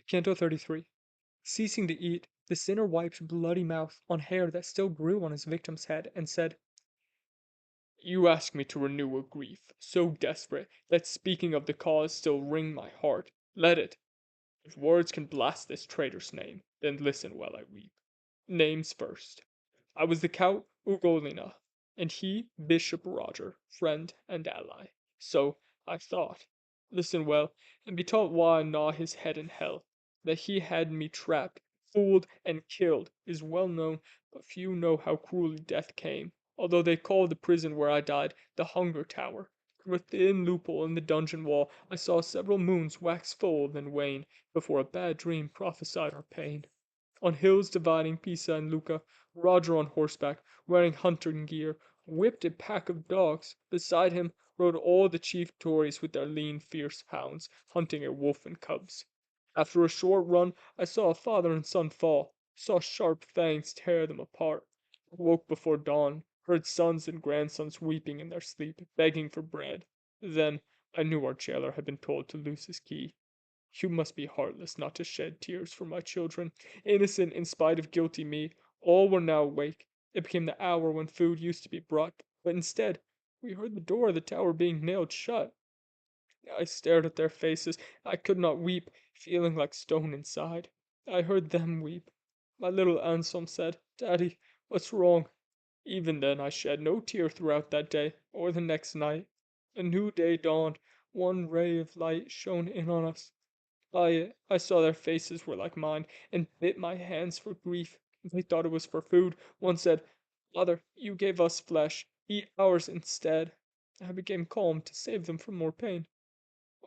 Canto 33. Ceasing to eat, the sinner wiped bloody mouth on hair that still grew on his victim's head, and said, You ask me to renew a grief so desperate that speaking of the cause still wring my heart. Let it. If words can blast this traitor's name, then listen while I weep. Names first. I was the Count Ugolina, and he Bishop Roger, friend and ally. So I thought. Listen well, and be taught why I gnaw his head in hell. That he had me trapped, fooled, and killed is well known, but few know how cruelly death came, although they call the prison where I died the Hunger Tower. Through a thin loophole in the dungeon wall I saw several moons wax full, then wane, before a bad dream prophesied our pain. On hills dividing Pisa and Lucca, Roger on horseback, wearing hunting gear, whipped a pack of dogs. Beside him rode all the chief Tories with their lean, fierce hounds, hunting a wolf and cubs. After a short run, I saw a father and son fall, saw sharp fangs tear them apart. Woke before dawn, heard sons and grandsons weeping in their sleep, begging for bread. Then I knew our jailer had been told to loose his key. You must be heartless not to shed tears for my children, innocent in spite of guilty me. All were now awake. It became the hour when food used to be brought, but instead, we heard the door of the tower being nailed shut. I stared at their faces. I could not weep, feeling like stone inside. I heard them weep. My little Anselm said, Daddy, what's wrong? Even then I shed no tear throughout that day, or the next night. A new day dawned. One ray of light shone in on us. I saw their faces were like mine, and bit my hands for grief. They thought it was for food. One said, Father, you gave us flesh. Eat ours instead. I became calm to save them from more pain.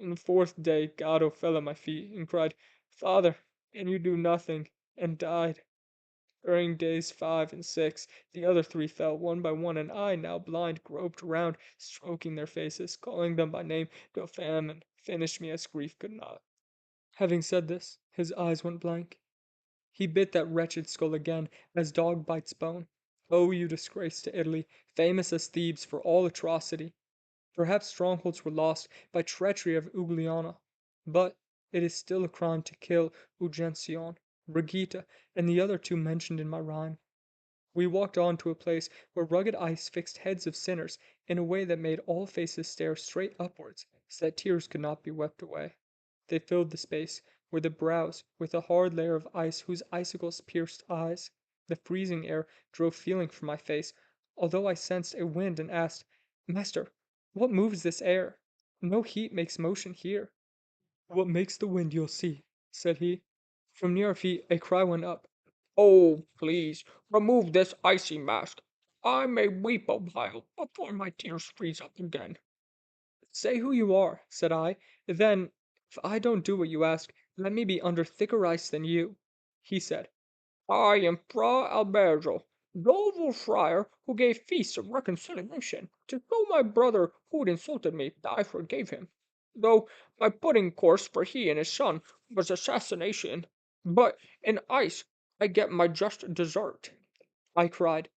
On the fourth day, Gatto fell at my feet and cried, Father, can you do nothing? And died. During days 5 and 6, the other three fell one by one, and I, now blind, groped round, stroking their faces, calling them by name, till famine finished me as grief could not. Having said this, his eyes went blank. He bit that wretched skull again, as dog bites bone. Oh, you disgrace to Italy, famous as Thebes for all atrocity! Perhaps strongholds were lost by treachery of Ugliana, but it is still a crime to kill Uguccione, Brigida, and the other two mentioned in my rhyme. We walked on to a place where rugged ice fixed heads of sinners in a way that made all faces stare straight upwards, so that tears could not be wept away. They filled the space where the brows with a hard layer of ice whose icicles pierced eyes. The freezing air drove feeling from my face, although I sensed a wind and asked, Master, what moves this air? No heat makes motion here. What makes the wind you'll see, said he. From near our feet a cry went up. Oh, please, remove this icy mask. I may weep a while before my tears freeze up again. Say who you are, said I. Then, if I don't do what you ask, let me be under thicker ice than you. He said, I am Fra Albergo, noble friar who gave feasts of reconciliation to show my brother who'd insulted me that I forgave him, though my pudding course for he and his son was assassination. But in ice I get my just desert. I cried,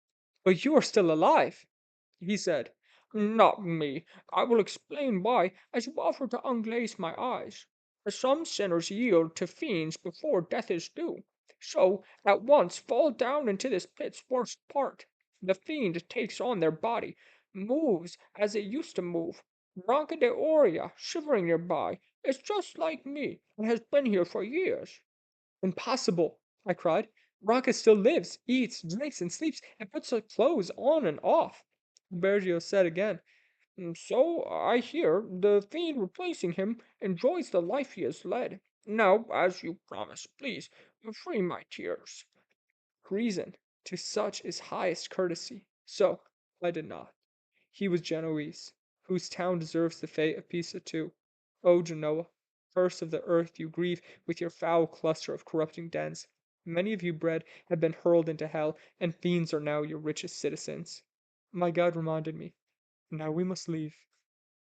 but you are still alive. He said, Not me. I will explain why, as you offer to unglaze my eyes. Some sinners yield to fiends before death is due, so at once fall down into this pit's worst part. The fiend takes on their body, moves as it used to move. Ronca de Oria, shivering nearby, is just like me and has been here for years. Impossible, I cried. Rocca still lives, eats, drinks, and sleeps, and puts her clothes on and off. Bergio said again, So I hear the fiend replacing him enjoys the life he has led. Now, as you promised, please free my tears. Reason to such is highest courtesy. So I did not. He was Genoese, whose town deserves the fate of Pisa too. O Genoa, first of the earth, you grieve with your foul cluster of corrupting dens. Many of you bred have been hurled into hell, and fiends are now your richest citizens. My guide reminded me. Now we must leave.